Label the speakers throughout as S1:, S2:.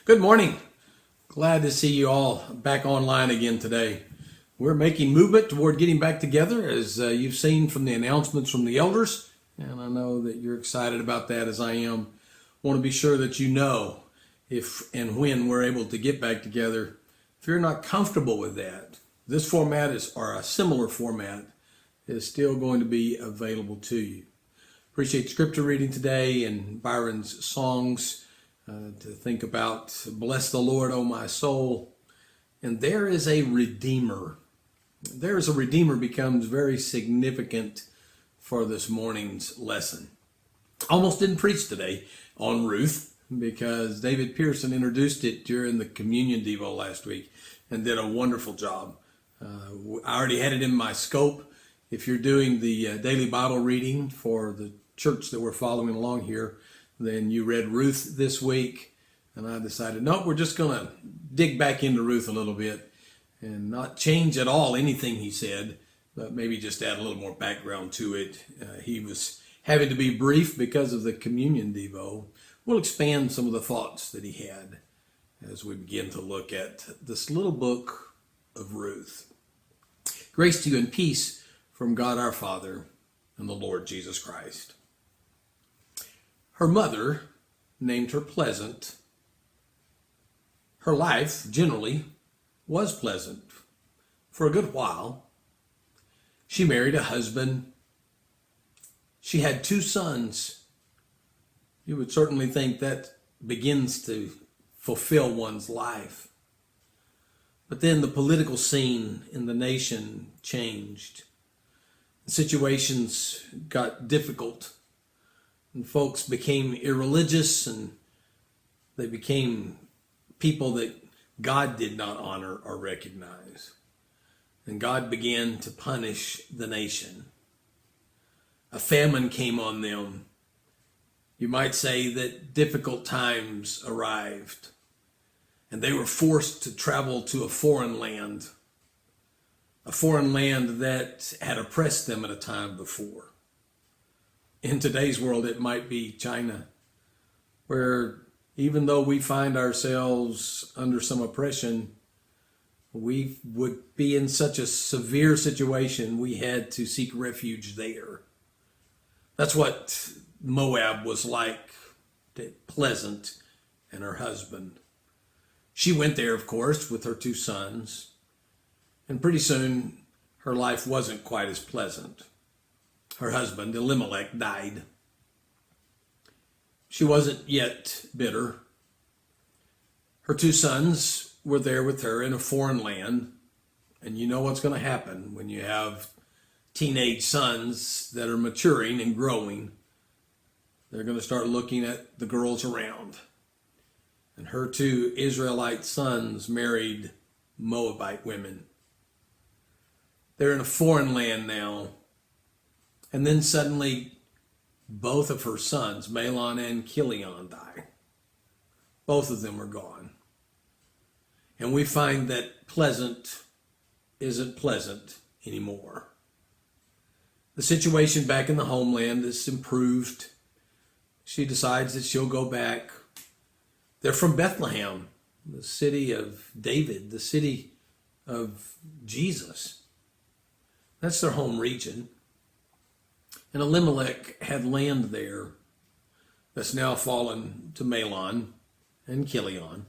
S1: Good morning. Glad to see you all back online again today. We're making movement toward getting back together, as you've seen from the announcements from the elders, and I know that you're excited about that as I am. Want to be sure that you know if and when we're able to get back together. If you're not comfortable with that, this format or a similar format is still going to be available to you. Appreciate scripture reading today and Byron's songs to think about. Bless the Lord, O my soul. And there is a Redeemer. There is a Redeemer becomes very significant for this morning's lesson. Almost didn't preach today on Ruth because David Pearson introduced it during the Communion Devo last week and did a wonderful job. I already had it in my scope. If you're doing the daily Bible reading for the church that we're following along here, then you read Ruth this week, and I decided, nope, we're just going to dig back into Ruth a little bit and not change at all anything he said, but maybe just add a little more background to it. He was having to be brief because of the Communion Devo. We'll expand some of the thoughts that he had as we begin to look at this little book of Ruth. Grace to you and peace from God our Father and the Lord Jesus Christ. Her mother named her Pleasant. Her life, generally, was pleasant for a good while. She married a husband. She had 2 sons. You would certainly think that begins to fulfill one's life. But then the political scene in the nation changed. The situations got difficult. And folks became irreligious, and they became people that God did not honor or recognize. And God began to punish the nation. A famine came on them. You might say that difficult times arrived, and they were forced to travel to a foreign land that had oppressed them at a time before. In today's world, it might be China, where even though we find ourselves under some oppression, we would be in such a severe situation, we had to seek refuge there. That's what Moab was like, Pleasant and her husband. She went there, of course, with her 2 sons, and pretty soon her life wasn't quite as pleasant. Her husband, Elimelech, died. She wasn't yet bitter. Her 2 sons were there with her in a foreign land. And you know what's going to happen when you have teenage sons that are maturing and growing. They're going to start looking at the girls around. And her 2 Israelite sons married Moabite women. They're in a foreign land now. And then suddenly, both of her sons, Mahlon and Chilion, die. Both of them are gone. And we find that Pleasant isn't pleasant anymore. The situation back in the homeland is improved. She decides that she'll go back. They're from Bethlehem, the city of David, the city of Jesus. That's their home region. And Elimelech had land there that's now fallen to Mahlon and Chilion.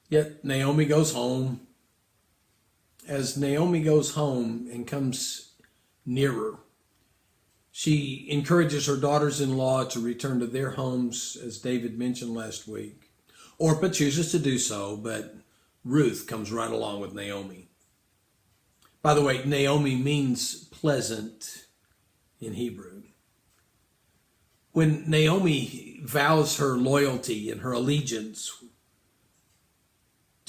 S1: Yet Naomi goes home. As Naomi goes home and comes nearer, she encourages her daughters-in-law to return to their homes, as David mentioned last week. Orpah chooses to do so, but Ruth comes right along with Naomi. By the way, Naomi means pleasant in Hebrew. When Naomi vows her loyalty and her allegiance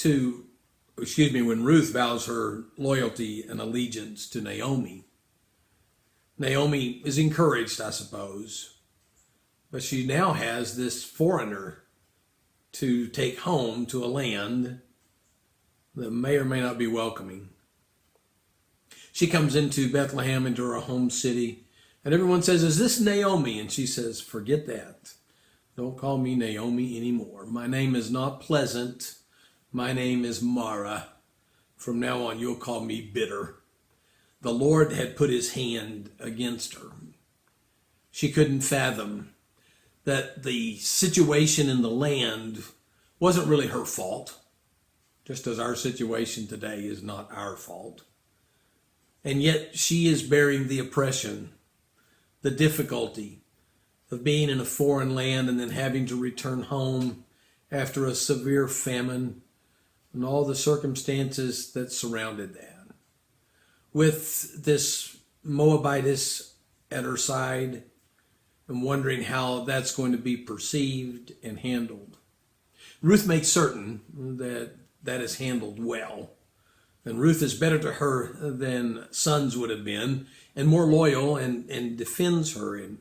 S1: when Ruth vows her loyalty and allegiance to Naomi, Naomi is encouraged, I suppose, but she now has this foreigner to take home to a land that may or may not be welcoming. She comes into Bethlehem, into her home city, and everyone says, "Is this Naomi?" And she says, "Forget that. Don't call me Naomi anymore. My name is not Pleasant. My name is Mara. From now on, you'll call me Bitter. The Lord had put his hand against her. She couldn't fathom that the situation in the land wasn't really her fault, just as our situation today is not our fault. And yet she is bearing the oppression, the difficulty of being in a foreign land and then having to return home after a severe famine and all the circumstances that surrounded that. With this Moabitess at her side and wondering how that's going to be perceived and handled. Ruth makes certain that that is handled well. And Ruth is better to her than sons would have been, and more loyal, and defends her in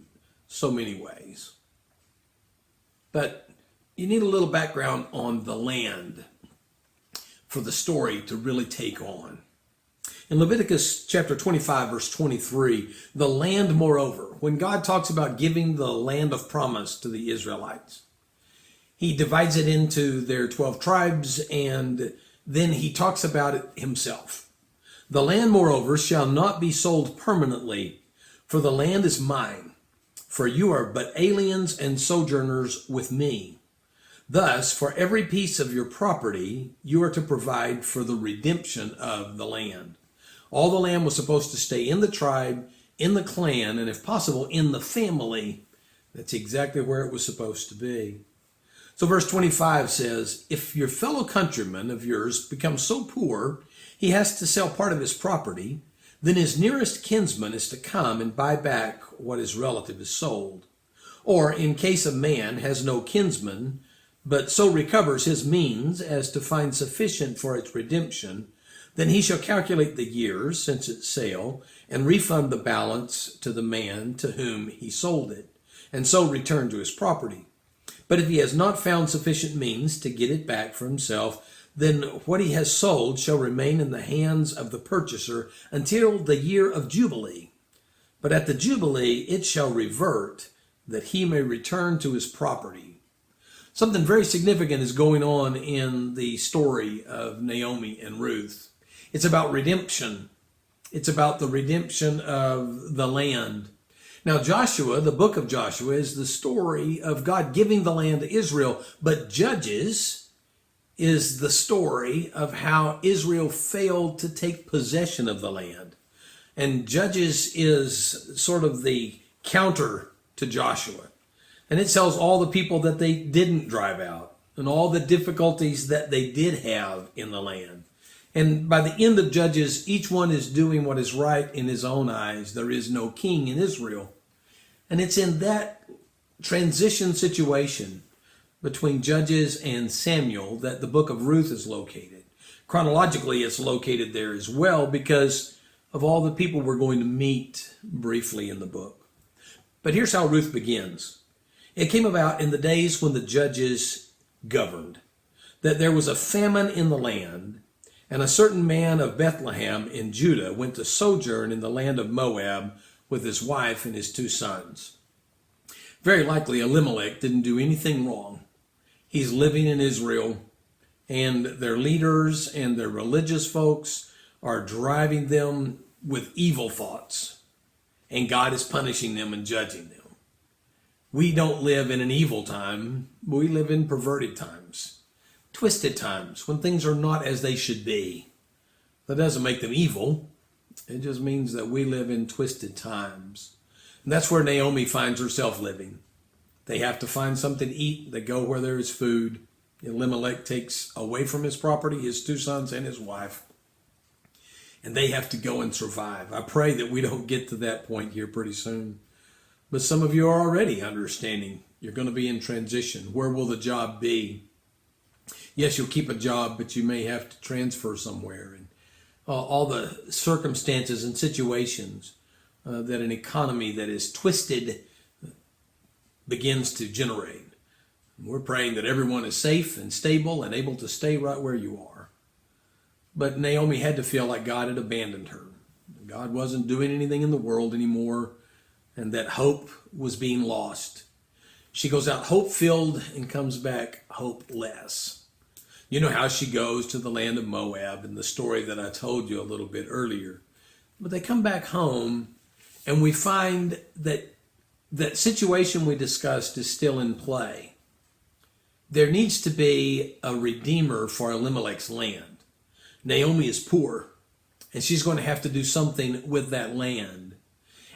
S1: so many ways. But you need a little background on the land for the story to really take on. In Leviticus chapter 25, verse 23, the land, moreover, when God talks about giving the land of promise to the Israelites, he divides it into their 12 tribes, and then he talks about it himself. The land, moreover, shall not be sold permanently, for the land is mine, for you are but aliens and sojourners with me. Thus, for every piece of your property, you are to provide for the redemption of the land. All the land was supposed to stay in the tribe, in the clan, and if possible, in the family. That's exactly where it was supposed to be. So verse 25 says, if your fellow countryman of yours becomes so poor, he has to sell part of his property, then his nearest kinsman is to come and buy back what his relative has sold. Or in case a man has no kinsman, but so recovers his means as to find sufficient for its redemption, then he shall calculate the years since its sale and refund the balance to the man to whom he sold it, and so return to his property. But if he has not found sufficient means to get it back for himself, then what he has sold shall remain in the hands of the purchaser until the year of Jubilee. But at the Jubilee it shall revert, that he may return to his property. Something very significant is going on in the story of Naomi and Ruth. It's about redemption. It's about the redemption of the land. Now, Joshua, the book of Joshua, is the story of God giving the land to Israel, but Judges is the story of how Israel failed to take possession of the land. And Judges is sort of the counter to Joshua. And it tells all the people that they didn't drive out and all the difficulties that they did have in the land. And by the end of Judges, each one is doing what is right in his own eyes. There is no king in Israel. And it's in that transition situation between Judges and Samuel that the book of Ruth is located. Chronologically, it's located there as well because of all the people we're going to meet briefly in the book. But here's how Ruth begins. It came about in the days when the judges governed, that there was a famine in the land, and a certain man of Bethlehem in Judah went to sojourn in the land of Moab with his wife and his 2 sons. Very likely Elimelech didn't do anything wrong. He's living in Israel, and their leaders and their religious folks are driving them with evil thoughts, and God is punishing them and judging them. We don't live in an evil time. We live in perverted times. Twisted times, when things are not as they should be. That doesn't make them evil. It just means that we live in twisted times. And that's where Naomi finds herself living. They have to find something to eat. They go where there is food. Elimelech takes away from his property his 2 sons and his wife. And they have to go and survive. I pray that we don't get to that point here pretty soon. But some of you are already understanding. You're going to be in transition. Where will the job be? Yes, you'll keep a job, but you may have to transfer somewhere. And all the circumstances and situations that an economy that is twisted begins to generate. We're praying that everyone is safe and stable and able to stay right where you are. But Naomi had to feel like God had abandoned her. God wasn't doing anything in the world anymore, and that hope was being lost. She goes out hope-filled and comes back hopeless. You know how she goes to the land of Moab and the story that I told you a little bit earlier. But they come back home and we find that that situation we discussed is still in play. There needs to be a redeemer for Elimelech's land. Naomi is poor, and she's going to have to do something with that land.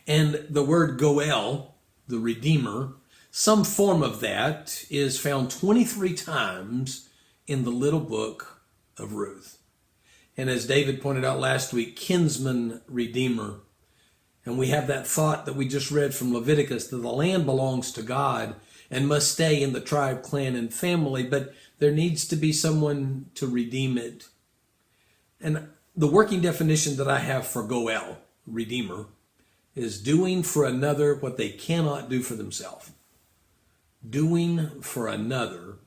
S1: And the word Goel, the redeemer, some form of that is found 23 times in the little book of Ruth. And as David pointed out last week, kinsman redeemer. And we have that thought that we just read from Leviticus, that the land belongs to God and must stay in the tribe, clan, and family, but there needs to be someone to redeem it. And the working definition that I have for Goel, redeemer, is doing for another what they cannot do for themselves. Doing for another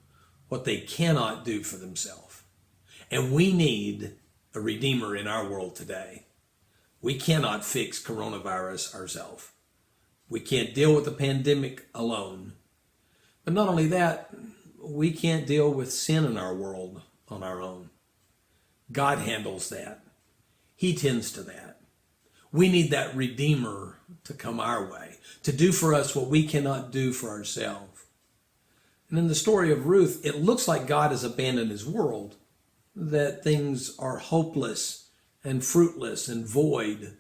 S1: what they cannot do for themselves. And we need a redeemer in our world today. We cannot fix coronavirus ourselves. We can't deal with the pandemic alone. But not only that, we can't deal with sin in our world on our own. God handles that. He tends to that. We need that redeemer to come our way, to do for us what we cannot do for ourselves. And in the story of Ruth, it looks like God has abandoned his world, that things are hopeless and fruitless and void.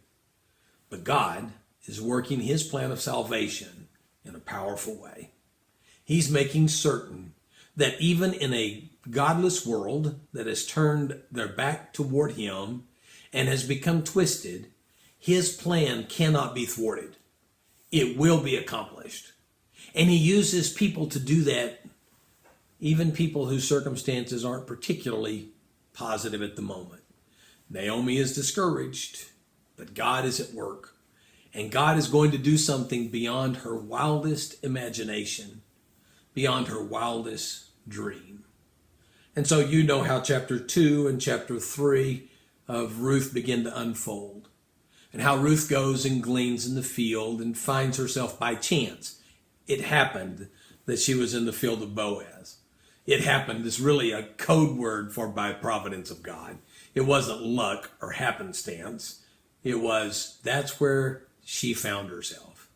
S1: But God is working his plan of salvation in a powerful way. He's making certain that even in a godless world that has turned their back toward him and has become twisted, his plan cannot be thwarted. It will be accomplished. And he uses people to do that, even people whose circumstances aren't particularly positive at the moment. Naomi is discouraged, but God is at work. And God is going to do something beyond her wildest imagination, beyond her wildest dream. And so you know how chapter 2 and chapter 3 of Ruth begin to unfold. And how Ruth goes and gleans in the field and finds herself by chance. It happened that she was in the field of Boaz. It happened is really a code word for by providence of God. It wasn't luck or happenstance. It was, that's where she found herself.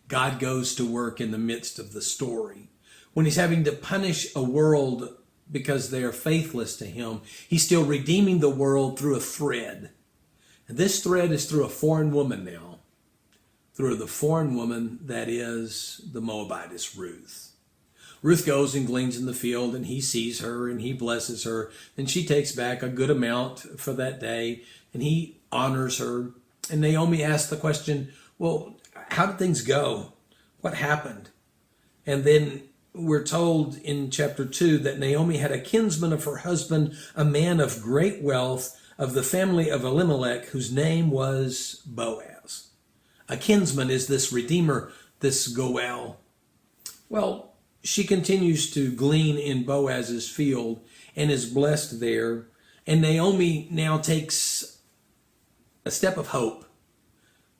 S1: God goes to work in the midst of the story. When he's having to punish a world because they are faithless to him, he's still redeeming the world through a thread. And this thread is through a foreign woman now. Through the foreign woman that is the Moabitess Ruth. Ruth goes and gleans in the field, and he sees her, and he blesses her, and she takes back a good amount for that day, and he honors her. And Naomi asks the question, well, how did things go? What happened? And then we're told in chapter 2 that Naomi had a kinsman of her husband, a man of great wealth, of the family of Elimelech, whose name was Boaz. A kinsman is this redeemer, this Goel. Well, she continues to glean in Boaz's field and is blessed there. And Naomi now takes a step of hope.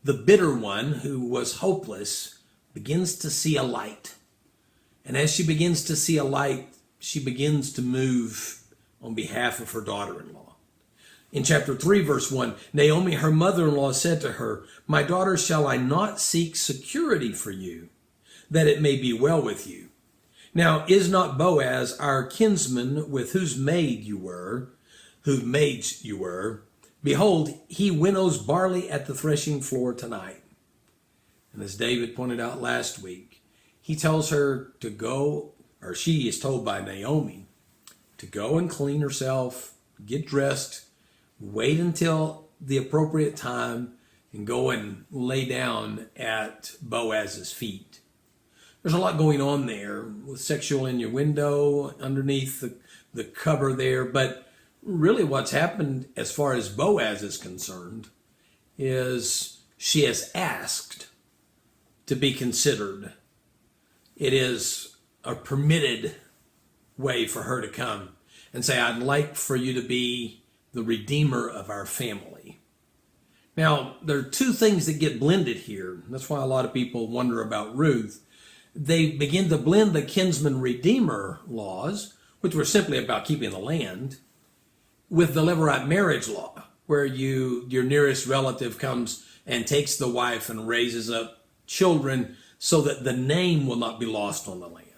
S1: The bitter one who was hopeless begins to see a light. And as she begins to see a light, she begins to move on behalf of her daughter-in-law. In chapter 3, verse 1, Naomi, her mother-in-law, said to her, "My daughter, shall I not seek security for you, that it may be well with you? Now, is not Boaz our kinsman with whose maids you were? Behold, he winnows barley at the threshing floor tonight." And as David pointed out last week, he tells her to go, or she is told by Naomi, to go and clean herself, get dressed, wait until the appropriate time, and go and lay down at Boaz's feet. There's a lot going on there with sexual innuendo underneath the cover there. But really what's happened as far as Boaz is concerned is she has asked to be considered. It is a permitted way for her to come and say, "I'd like for you to be the redeemer of our family." Now, there are two things that get blended here. That's why a lot of people wonder about Ruth. they begin to blend the kinsman redeemer laws, which were simply about keeping the land, with the Levirate marriage law, where your nearest relative comes and takes the wife and raises up children so that the name will not be lost on the land.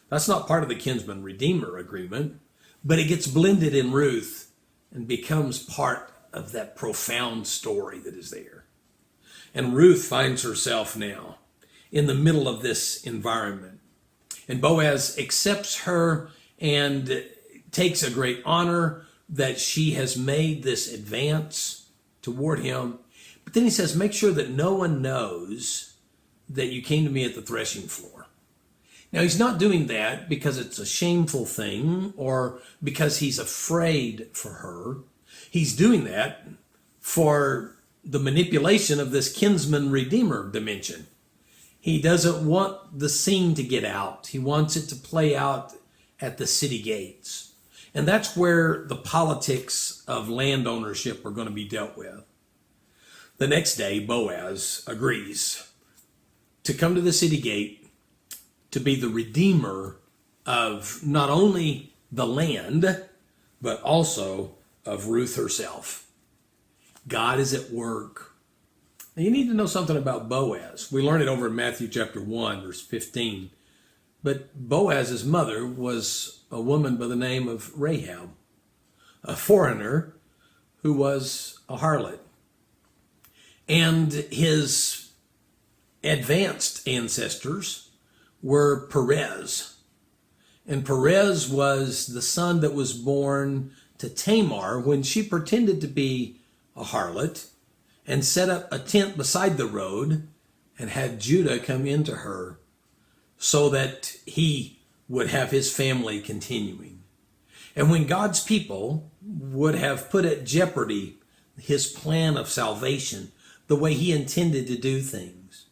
S1: That's not part of the kinsman redeemer agreement, but it gets blended in Ruth and becomes part of that profound story that is there. And Ruth finds herself now in the middle of this environment. And Boaz accepts her and takes a great honor that she has made this advance toward him. But then he says, make sure that no one knows that you came to me at the threshing floor. Now, he's not doing that because it's a shameful thing or because he's afraid for her. He's doing that for the manipulation of this kinsman redeemer dimension. He doesn't want the scene to get out. He wants it to play out at the city gates. And that's where the politics of land ownership are going to be dealt with. The next day, Boaz agrees to come to the city gate to be the redeemer of not only the land, but also of Ruth herself. God is at work. Now, you need to know something about Boaz. We learn it over in Matthew chapter 1, verse 15. But Boaz's mother was a woman by the name of Rahab, a foreigner who was a harlot. And his advanced ancestors were Perez. And Perez was the son that was born to Tamar when she pretended to be a harlot and set up a tent beside the road and had Judah come into her so that he would have his family continuing. And when God's people would have put at jeopardy his plan of salvation, the way he intended to do things,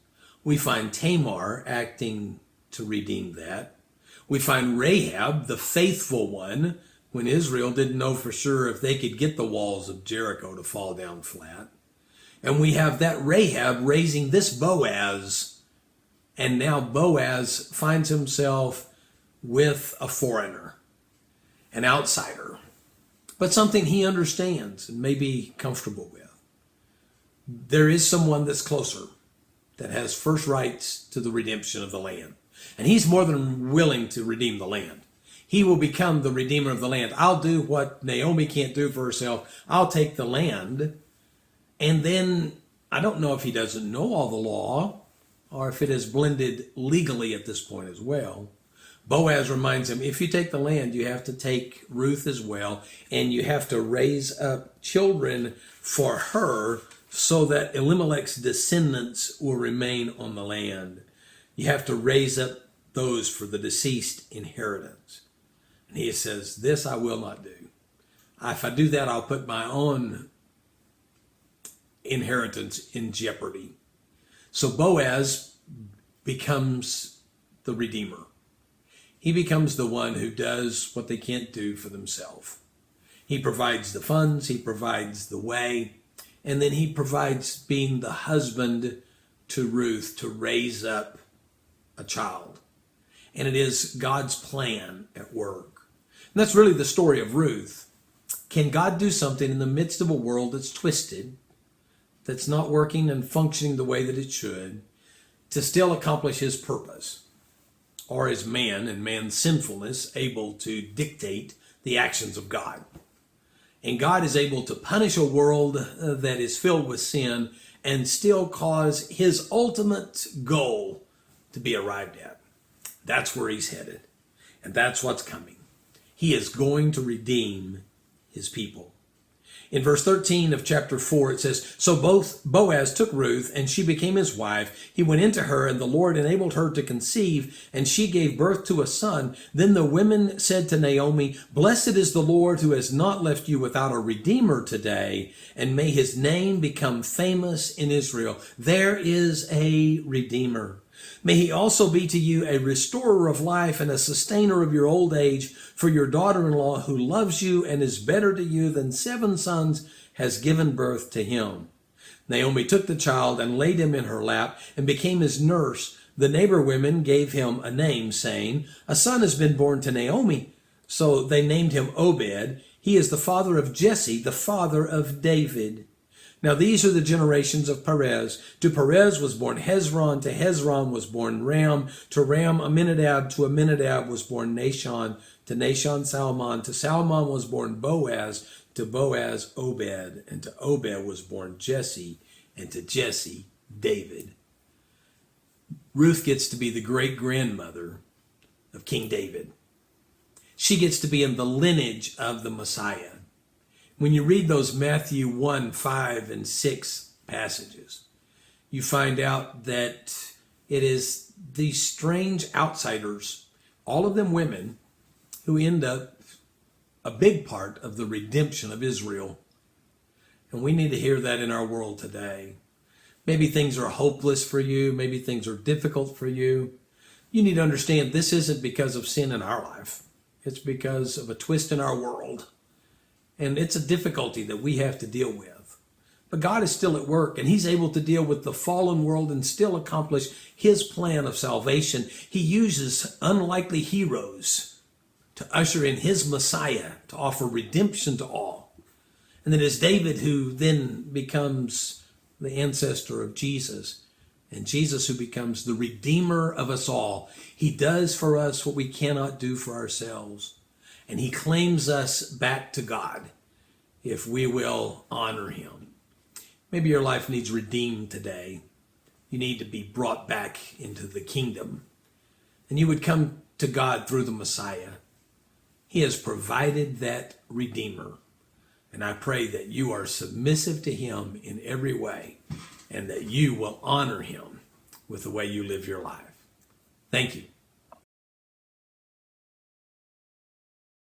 S1: we find Tamar acting to redeem that. We find Rahab, the faithful one, when Israel didn't know for sure if they could get the walls of Jericho to fall down flat. And we have that Rahab raising this Boaz, and now Boaz finds himself with a foreigner, an outsider, but something he understands and may be comfortable with. There is someone that's closer, that has first rights to the redemption of the land. And he's more than willing to redeem the land. He will become the redeemer of the land. I'll do what Naomi can't do for herself. I'll take the land. And then, I don't know if he doesn't know all the law or if it is blended legally at this point as well. Boaz reminds him, if you take the land, you have to take Ruth as well, and you have to raise up children for her so that Elimelech's descendants will remain on the land. You have to raise up those for the deceased inheritance. And he says, this I will not do. If I do that, I'll put my own inheritance in jeopardy. So Boaz becomes the redeemer. He becomes the one who does what they can't do for themselves. He provides the funds, he provides the way, and then he provides being the husband to Ruth to raise up a child. And it is God's plan at work. And that's really the story of Ruth. Can God do something in the midst of a world that's twisted, that's not working and functioning the way that it should, to still accomplish his purpose? Or is man and man's sinfulness able to dictate the actions of God? And God is able to punish a world that is filled with sin and still cause his ultimate goal to be arrived at. That's where he's headed. And that's what's coming. He is going to redeem his people. In verse 13 of chapter 4, it says, so both Boaz took Ruth, and she became his wife. He went into her, and the Lord enabled her to conceive, and she gave birth to a son. Then the women said to Naomi, blessed is the Lord who has not left you without a redeemer today, and may his name become famous in Israel. There is a redeemer. May he also be to you a restorer of life and a sustainer of your old age, for your daughter-in-law who loves you and is better to you than 7 sons has given birth to him. Naomi took the child and laid him in her lap and became his nurse. The neighbor women gave him a name, saying, "A son has been born to Naomi." So they named him Obed. He is the father of Jesse, the father of David. Now these are the generations of Perez. To Perez was born Hezron. To Hezron was born Ram. To Ram Amminadab. To Amminadab was born Nahshon. To Nahshon Salmon. To Salmon was born Boaz. To Boaz Obed. And to Obed was born Jesse. And to Jesse David. Ruth gets to be the great-grandmother of King David. She gets to be in the lineage of the Messiah. When you read those Matthew 1, 5, and 6 passages, you find out that it is these strange outsiders, all of them women, who end up a big part of the redemption of Israel. And we need to hear that in our world today. Maybe things are hopeless for you. Maybe things are difficult for you. You need to understand this isn't because of sin in our life. It's because of a twist in our world. And it's a difficulty that we have to deal with. But God is still at work, and he's able to deal with the fallen world and still accomplish his plan of salvation. He uses unlikely heroes to usher in his Messiah, to offer redemption to all. And it is David who then becomes the ancestor of Jesus, and Jesus who becomes the Redeemer of us all. He does for us what we cannot do for ourselves. And he claims us back to God if we will honor him. Maybe your life needs redeemed today. You need to be brought back into the kingdom. And you would come to God through the Messiah. He has provided that Redeemer. And I pray that you are submissive to him in every way and that you will honor him with the way you live your life. Thank you.